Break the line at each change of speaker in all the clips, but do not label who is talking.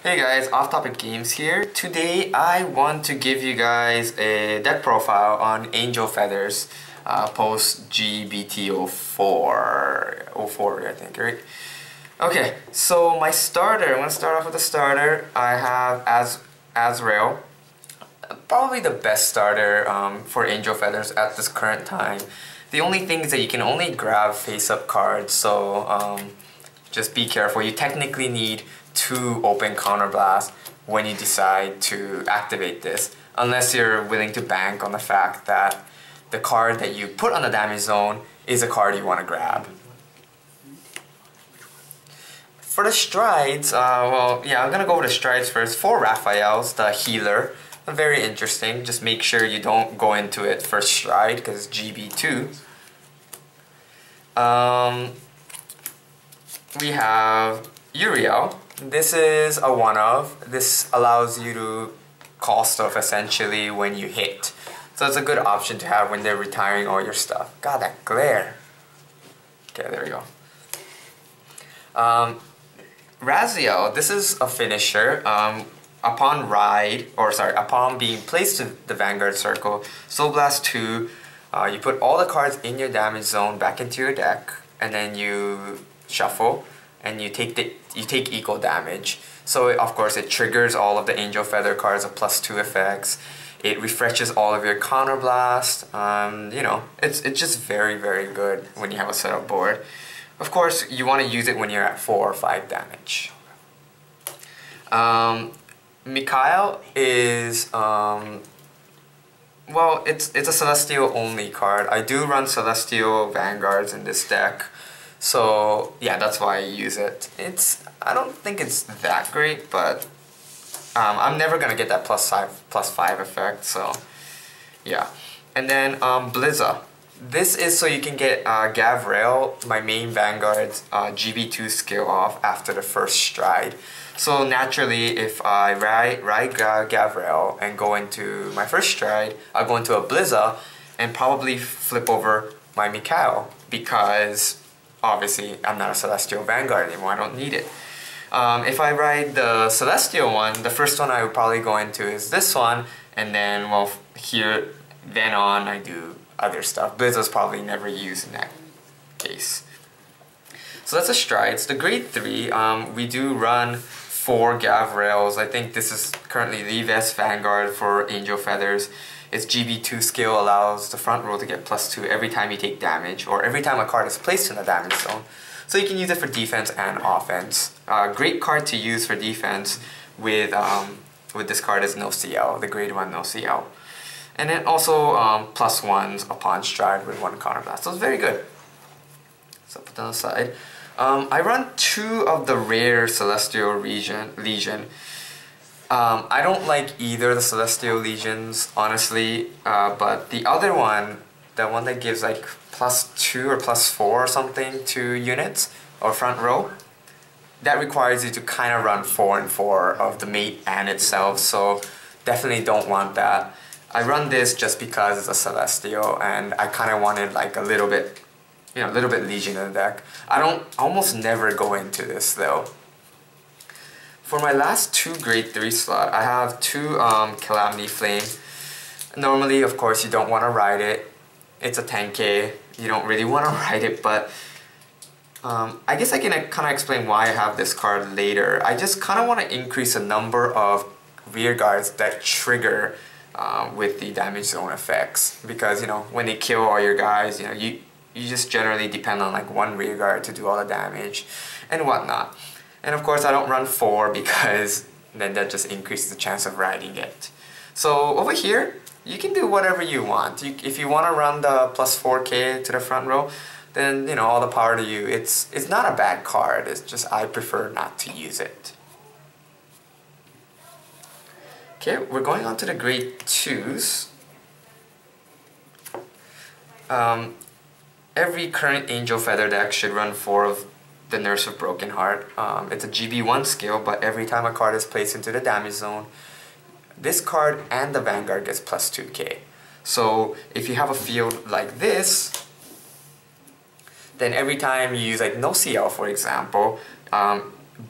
Hey guys, Off Topic Games here. Today I want to give you guys a deck profile on Angel Feathers post G-BT04. 04 I think, right? Okay, so my starter, I'm going to start off with the starter. I have Azrael. Probably the best starter for Angel Feathers at this current time. The only thing is that you can only grab face-up cards, so just be careful. You technically need 2 open counterblast when you decide to activate this, unless you're willing to bank on the fact that the card that you put on the damage zone is a card you want to grab. For the strides, I'm gonna go with the strides first. For Raphael's, the healer, very interesting. Just make sure you don't go into it first stride because GB2. We have Uriel. This is a one-of. This allows you to call stuff essentially when you hit. So it's a good option to have when they're retiring all your stuff. God, that glare. Okay, there we go. Raziel, this is a finisher. Upon being placed to the Vanguard circle, Soul Blast 2, you put all the cards in your damage zone back into your deck, and then you shuffle, and you take equal damage. So of course it triggers all of the Angel Feather cards of +2 effects. It refreshes all of your counterblast. You know, it's just very, very good when you have a setup board. Of course, you want to use it when you're at 4 or 5 damage. Mikhail is, well, it's a Celestial only card. I do run Celestial Vanguards in this deck, so yeah, that's why I use it. I don't think it's that great, but I'm never gonna get that +5 effect, so yeah. And then Blizza. This is so you can get Gavrail, my main Vanguard's GB2 skill off after the first stride. So naturally, if I ride Gavrail and go into my first stride, I'll go into a Blizza and probably flip over my Mikhail because obviously I'm not a Celestial Vanguard anymore, I don't need it. If I ride the Celestial one, the first one I would probably go into is this one, and then then on I do other stuff. Blizza's probably never used in that case. So that's the strides. The grade 3, we do run 4 Gavrails. I think this is currently the best Vanguard for Angel Feathers. Its GB2 skill allows the front row to get +2 every time you take damage, or every time a card is placed in the damage zone. So you can use it for defense and offense. Great card to use for defense with this card is No CL, the grade 1 No CL. And then also +1s upon stride with 1 counterblast. So it's very good. So put that aside. I run 2 of the rare Celestial Legion. I don't like either of the Celestial Legions, honestly, but the other one, the one that gives like +2 or +4 or something to units or front row, that requires you to kind of run 4 and 4 of the mate and itself, so definitely don't want that. I run this just because it's a Celestial and I kind of wanted like a little bit Legion in the deck. I don't almost never go into this though. For my last 2 grade 3 slot, I have 2 Calamity Flame. Normally, of course, you don't want to ride it. It's a 10k. You don't really want to ride it, but I guess I can kind of explain why I have this card later. I just kind of want to increase the number of rear guards that trigger with the damage zone effects, because you know when they kill all your guys, you know you just generally depend on like 1 rear guard to do all the damage and whatnot. And of course I don't run 4 because then that just increases the chance of riding it. So over here you can do whatever you want. If you want to run the +4k to the front row, then you know, all the power to you. It's not a bad card, it's just I prefer not to use it. Okay, we're going on to the grade 2s. Every current Angel Feather deck should run 4 of the Nurse of Broken Heart. It's a GB1 skill, but every time a card is placed into the damage zone, this card and the Vanguard gets +2k. So if you have a field like this, then every time you use like No CL, for example,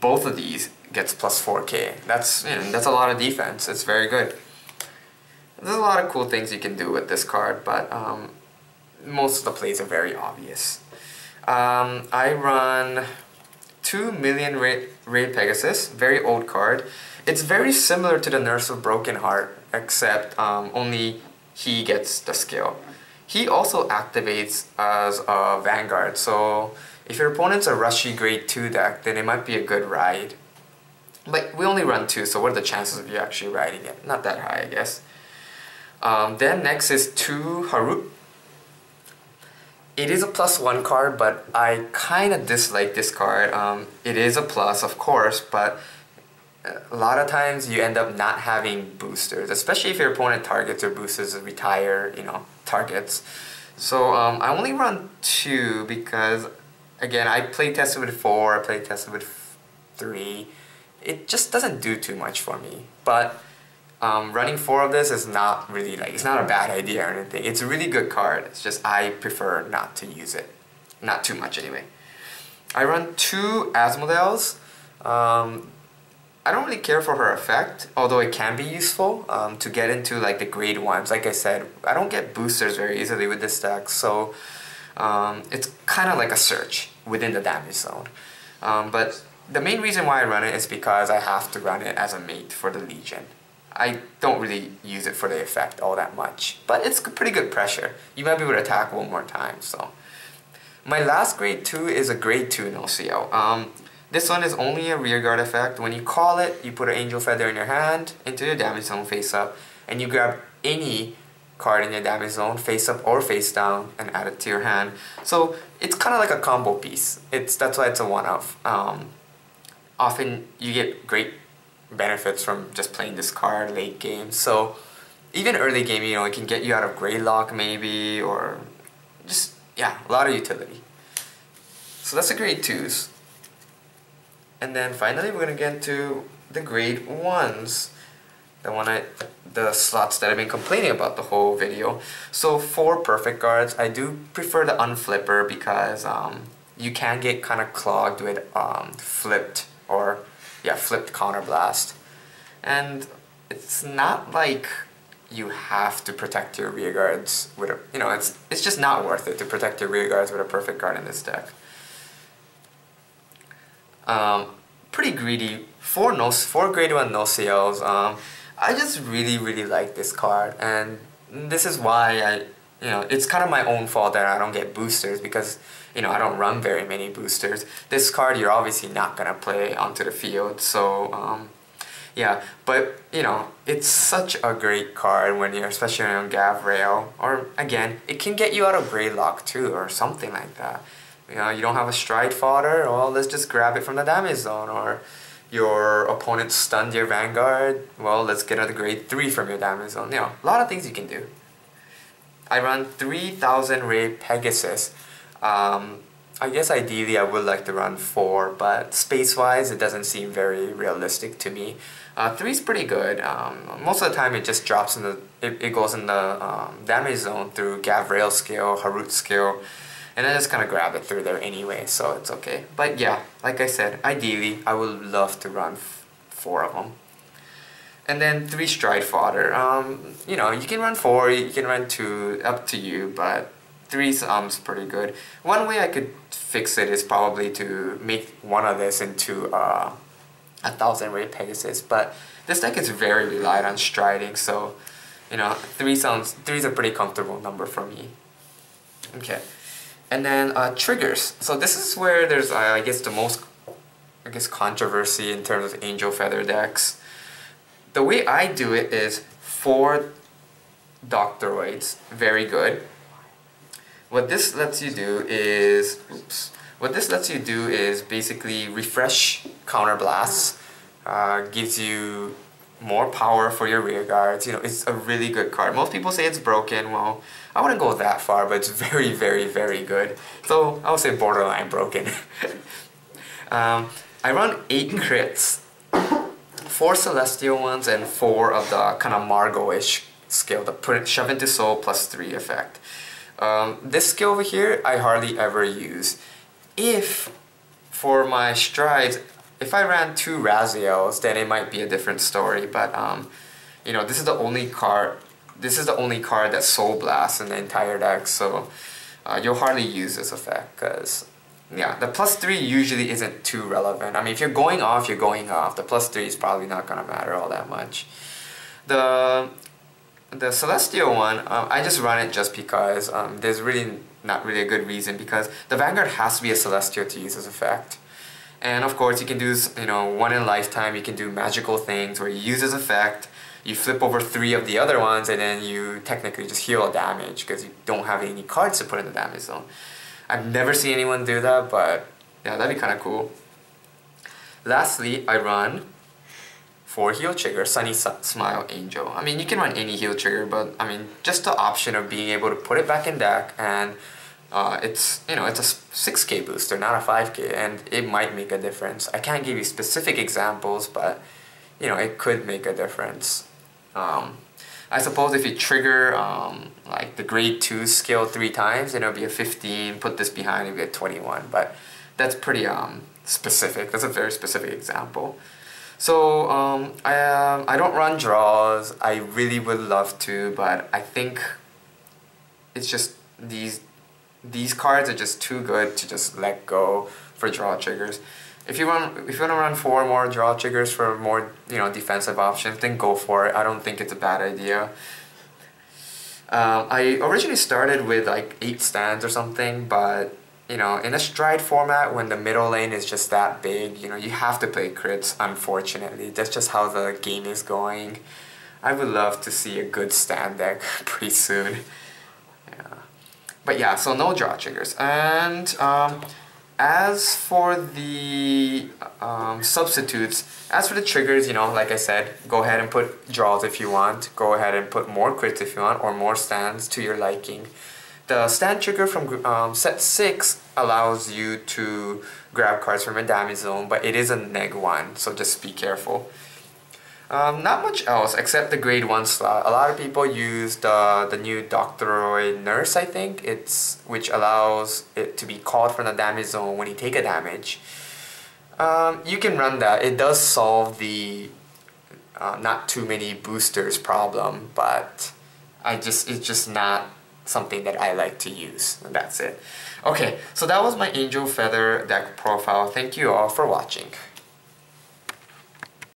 both of these gets plus 4k. That's, you know, that's a lot of defense. It's very good. There's a lot of cool things you can do with this card, but most of the plays are very obvious. I run 2 million Ray Pegasus, very old card. It's very similar to the Nurse of Broken Heart, except only he gets the skill. He also activates as a Vanguard, so if your opponent's a rushy grade 2 deck, then it might be a good ride. But we only run 2, so what are the chances of you actually riding it? Not that high, I guess. Then next is 2 Harut. It is a +1 card, but I kind of dislike this card. It is a plus, of course, but a lot of times you end up not having boosters, especially if your opponent targets or boosters retire, you know, targets. So I only run 2 because, again, I play tested with 4, I play tested with 3. It just doesn't do too much for me. But running 4 of this is not really, like, it's not a bad idea or anything. It's a really good card. It's just I prefer not to use it. Not too much anyway. I run 2 Asmodeus. I don't really care for her effect, although it can be useful to get into like the grade 1s. Like I said, I don't get boosters very easily with this deck, so it's kind of like a search within the damage zone. But the main reason why I run it is because I have to run it as a mate for the Legion. I don't really use it for the effect all that much, but it's pretty good pressure. You might be able to attack one more time, so. My last grade 2 is a grade 2 in OCO. This one is only a rearguard effect. When you call it, you put an Angel Feather in your hand, into your damage zone face up, and you grab any card in your damage zone, face up or face down, and add it to your hand. So it's kind of like a combo piece. That's why it's a one-off. Often you get great benefits from just playing this card late game. So even early game, you know, it can get you out of Greylock maybe, or just, yeah, a lot of utility. So that's the grade 2s. And then finally we're gonna get into the grade 1s. The slots that I've been complaining about the whole video. So for perfect guards, I do prefer the unflipper because you can get kind of clogged with flipped counterblast. And it's not like you have to protect your rear guards with a, you know, it's just not worth it to protect your rear guards with a perfect guard in this deck. Pretty greedy. 4 grade 1 no CLs. I just really like this card, and this is why it's kind of my own fault that I don't get boosters, because, you know, I don't run very many boosters. This card you're obviously not gonna play onto the field, so yeah, but you know, it's such a great card when you're, especially on Gav Rail, or again, it can get you out of Greylock too, or something like that. You know, you don't have a stride fodder, well, let's just grab it from the damage zone. Or your opponent stunned your Vanguard, well, let's get a grade 3 from your damage zone. You know, a lot of things you can do. I run 3000 Ray Pegasus. I guess ideally I would like to run 4, but space-wise it doesn't seem very realistic to me. 3 is pretty good. Most of the time it just drops in the, it goes in the damage zone through Gav Rail skill, Harut skill, and I just kind of grab it through there anyway, so it's okay. But yeah, like I said, ideally, I would love to run 4 of them. And then 3 stride fodder. You know, you can run 4, you can run 2, up to you, but 3 is pretty good. One way I could fix it is probably to make one of this into 1000 Ray Pegasus, but this deck is very reliant on striding, so, you know, 3 is a pretty comfortable number for me. Okay. And then triggers. So this is where there's, I guess, the most, controversy in terms of Angel Feather decks. The way I do it is 4 Doctoroids, very good. What this lets you do is, basically refresh counterblasts, gives you more power for your rear guards. You know, it's a really good card. Most people say it's broken. Well, I wouldn't go that far, but it's very good. So I would say borderline broken. I run 8 crits, 4 celestial ones, and 4 of the kind of Margot-ish skill, the shove into soul +3 effect. This skill over here I hardly ever use. If for my strides, if I ran 2 Raziels, then it might be a different story, but you know, this is the only card that Soul Blasts in the entire deck, so you'll hardly use this effect, because yeah, the +3 usually isn't too relevant. I mean, if you're going off, you're going off. The +3 is probably not gonna matter all that much. The Celestial one, I just run it just because there's really not really a good reason, because the Vanguard has to be a Celestial to use this effect. And of course you can do, you know, one in a lifetime, you can do magical things where you use this effect, you flip over 3 of the other ones, and then you technically just heal a damage because you don't have any cards to put in the damage zone. I've never seen anyone do that, but yeah, that'd be kind of cool. Lastly, I run 4 heal trigger, Sunny Smile Angel. I mean, you can run any heal trigger, but I mean, just the option of being able to put it back in deck, and it's, you know, it's a 6k booster, not a 5k, and it might make a difference. I can't give you specific examples, but you know, it could make a difference. I suppose if you trigger like the grade 2 skill 3 times, then it'll be a 15, put this behind, it'll be a 21, but that's pretty specific. That's a very specific example. So I don't run draws. I really would love to, but I think it's just these cards are just too good to just let go for draw triggers. If you want to run 4 more draw triggers for more, you know, defensive options, then go for it. I don't think it's a bad idea. I originally started with like 8 stands or something, but you know, in a stride format, when the middle lane is just that big, you know, you have to play crits, unfortunately. That's just how the game is going. I would love to see a good stand deck pretty soon. Yeah. But yeah, so no draw triggers. And as for the substitutes, as for the triggers, you know, like I said, go ahead and put draws if you want. Go ahead and put more crits if you want, or more stands to your liking. The stand trigger from set 6 allows you to grab cards from a damage zone, but it is a neg1, so just be careful. Not much else except the grade 1 slot. A lot of people use the new Doctoroid Nurse, I think, which allows it to be called from the damage zone when you take a damage. You can run that. It does solve the not too many boosters problem, but it's just not something that I like to use. That's it. Okay, so that was my Angel Feather deck profile. Thank you all for watching.